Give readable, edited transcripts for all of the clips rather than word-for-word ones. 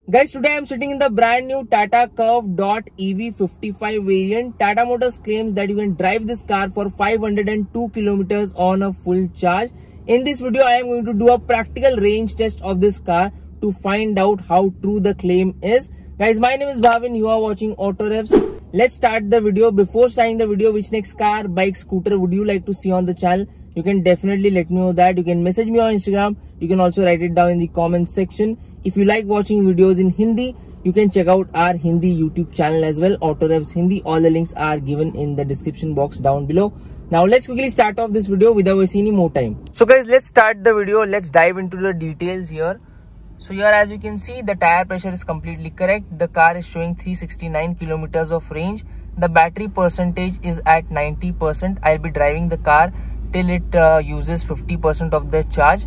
Guys, today I am sitting in the brand new Tata Curvv .EV55 variant. Tata Motors claims that you can drive this car for 502 kilometers on a full charge. In this video, I am going to do a practical range test of this car to find out how true the claim is. Guys, my name is Bhavin. You are watching Auto Revs. Let's start the video. Before starting the video, which next car, bike, scooter would you like to see on the channel? You can definitely let me know that. You can message me on Instagram. You can also write it down in the comment section. If you like watching videos in Hindi, you can check out our Hindi YouTube channel as well, Auto Revs Hindi. All the links are given in the description box down below. Now let's quickly start off this video without wasting any more time. So guys, let's start the video. Let's dive into the details here. So here, as you can see, the tire pressure is completely correct. The car is showing 369 kilometers of range. The battery percentage is at 90%. I'll be driving the car till it uses 50% of the charge.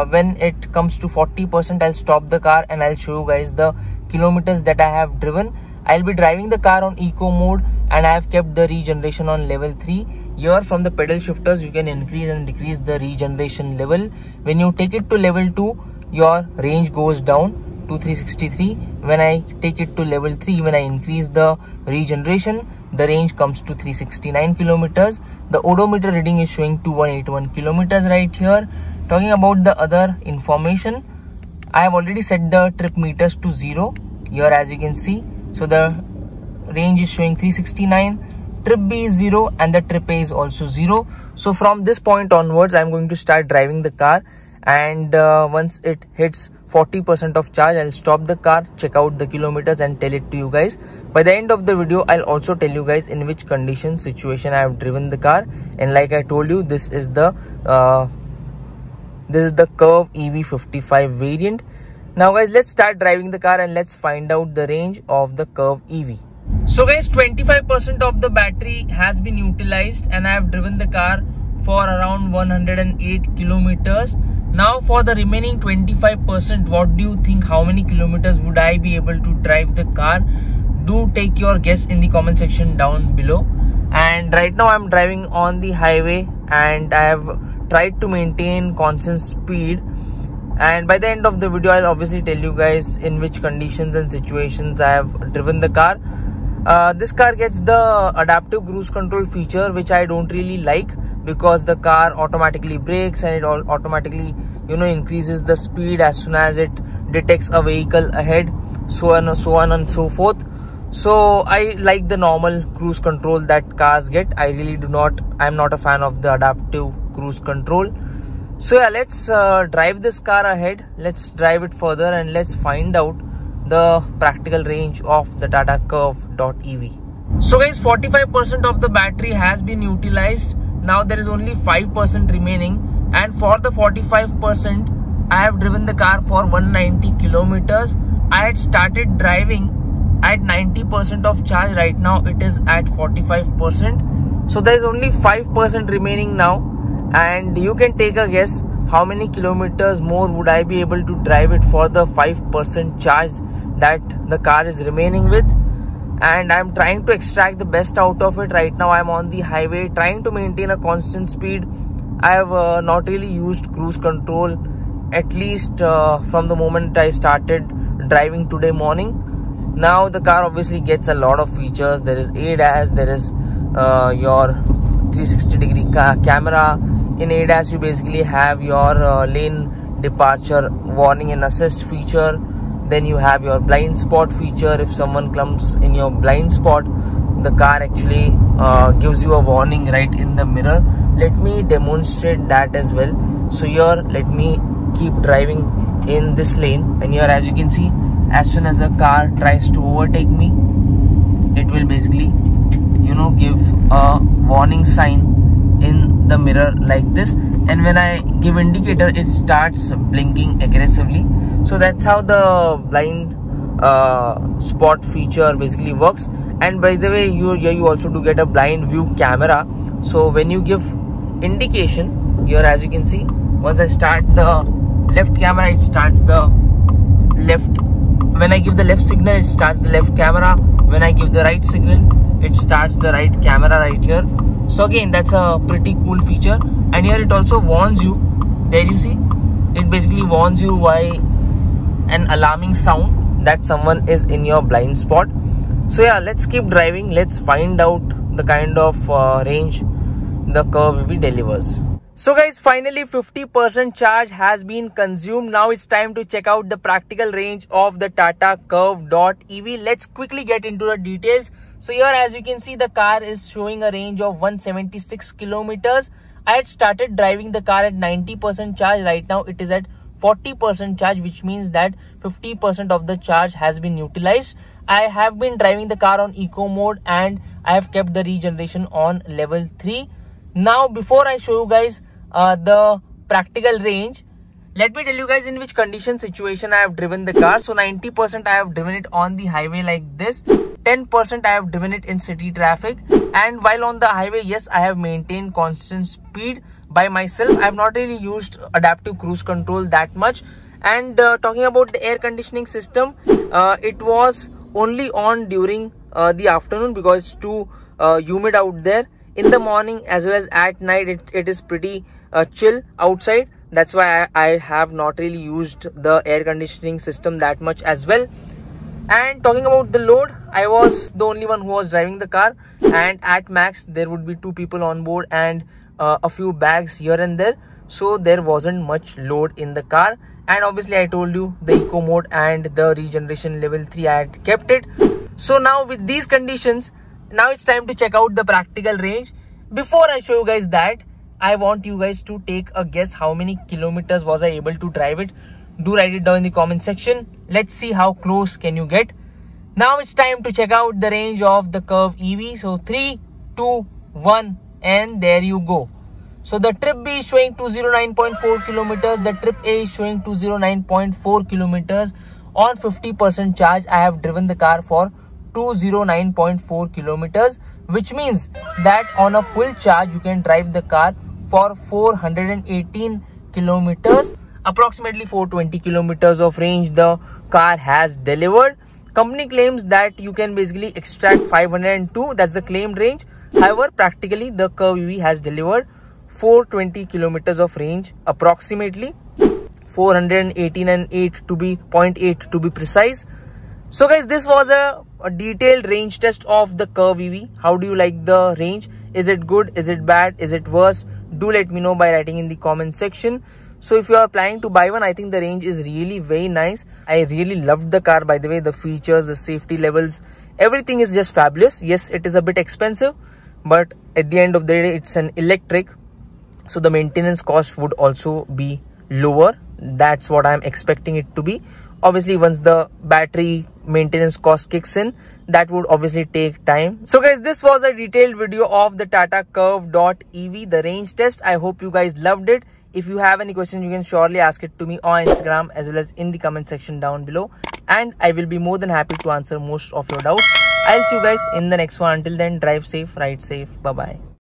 When it comes to 40%, I'll stop the car and I'll show you guys the kilometers that I have driven. I'll be driving the car on eco mode and I have kept the regeneration on level 3. Here from the pedal shifters, you can increase and decrease the regeneration level. When you take it to level 2, your range goes down to 363. When I take it to level 3, when I increase the regeneration, the range comes to 369 kilometers. The odometer reading is showing 2181 kilometers right here. Talking about the other information, I have already set the trip meters to 0 here, as you can see. So the range is showing 369, trip B is 0 and the trip A is also 0. So from this point onwards, I am going to start driving the car, and once it hits 40% of charge, I'll stop the car, check out the kilometers and tell it to you guys. By the end of the video, I'll also tell you guys in which condition, situation I have driven the car. And like I told you, this is the Curvv EV55 variant. Now guys, let's start driving the car and let's find out the range of the Curvv EV. So guys, 25% of the battery has been utilized and I have driven the car for around 108 kilometers. Now for the remaining 25%, what do you think? How many kilometers would I be able to drive the car? Do take your guess in the comment section down below. And right now I'm driving on the highway and I have tried to maintain constant speed. And by the end of the video, I'll obviously tell you guys in which conditions and situations I have driven the car. This car gets the adaptive cruise control feature, which I don't really like, because the car automatically brakes and it automatically, increases the speed as soon as it detects a vehicle ahead, so on and so forth. So I like the normal cruise control that cars get. I'm not a fan of the adaptive cruise control. So yeah, let's drive this car ahead. Let's drive it further and let's find out the practical range of the Tata Curvv .EV. So guys, 45% of the battery has been utilized. Now there is only 5% remaining, and for the 45%, I have driven the car for 190 kilometers. I had started driving at 90% of charge. Right now it is at 45%. So there is only 5% remaining now, and you can take a guess how many kilometers more would I be able to drive it for the 5% charge that the car is remaining with. And I'm trying to extract the best out of it. Right now I'm on the highway trying to maintain a constant speed. I have not really used cruise control, at least from the moment I started driving today morning. Now the car obviously gets a lot of features. There is ADAS, there is your 360-degree camera. In ADAS, you basically have your lane departure warning and assist feature. Then you have your blind spot feature. If someone comes in your blind spot, the car actually gives you a warning right in the mirror. Let me demonstrate that as well. So here, let me keep driving in this lane, and here, as you can see, as soon as a car tries to overtake me, it will basically give a warning sign in the mirror like this, and when I give indicator, it starts blinking aggressively. So that's how the blind spot feature basically works. And by the way, you also do get a blind view camera. So when you give indication here, as you can see, once I start the left camera, it starts the left. When I give the left signal, it starts the left camera. When I give the right signal, it starts the right camera right here. So again, that's a pretty cool feature. And here it also warns you. There you see, it basically warns you why an alarming sound that someone is in your blind spot. So yeah, let's keep driving. Let's find out the kind of range the Curve EV delivers. So guys, finally 50% charge has been consumed. Now it's time to check out the practical range of the Tata Curve.EV. Let's quickly get into the details. So here, as you can see, the car is showing a range of 176 kilometers. I had started driving the car at 90% charge. Right now it is at 40% charge, which means that 50% of the charge has been utilized. I have been driving the car on eco mode and I have kept the regeneration on level 3. Now, before I show you guys the practical range, let me tell you guys in which condition situation I have driven the car. So 90% I have driven it on the highway like this, 10% I have driven it in city traffic, and while on the highway, yes, I have maintained constant speed by myself. I have not really used adaptive cruise control that much. And talking about the air conditioning system, it was only on during the afternoon because it's too humid out there. In the morning as well as at night, it is pretty chill outside. That's why I have not really used the air conditioning system that much as well. And talking about the load, I was the only one who was driving the car, and at max there would be 2 people on board and a few bags here and there, so there wasn't much load in the car. And obviously I told you the eco mode and the regeneration level 3 I had kept it. So now with these conditions, now it's time to check out the practical range. Before I show you guys that, I want you guys to take a guess how many kilometers was I able to drive it. Do write it down in the comment section. Let's see how close can you get. Now it's time to check out the range of the Curve EV. So 3, 2, 1 and there you go. So the trip B is showing 209.4 kilometers. The trip A is showing 209.4 kilometers. On 50% charge, I have driven the car for 209.4 kilometers, which means that on a full charge you can drive the car for 418 kilometers. Approximately 420 kilometers of range the car has delivered. Company claims that you can basically extract 502, that's the claimed range. However, practically the Curve EV has delivered 420 kilometers of range, approximately 418 and 8 to be 0.8 to be precise. So guys, this was a detailed range test of the Curve EV. How do you like the range? Is it good? Is it bad? Is it worse? Do let me know by writing in the comment section. So if you are planning to buy one, I think the range is really very nice. I really loved the car, by the way. The features, the safety levels, everything is just fabulous. Yes, it is a bit expensive, but at the end of the day, it's an electric, so the maintenance cost would also be lower. That's what I'm expecting it to be. Obviously, once the battery maintenance cost kicks in, that would obviously take time. So guys, this was a detailed video of the Tata Curve.EV, the range test. I hope you guys loved it. If you have any questions, you can surely ask it to me on Instagram as well as in the comment section down below, and I will be more than happy to answer most of your doubts. I'll see you guys in the next one. Until then, drive safe, ride safe. Bye bye.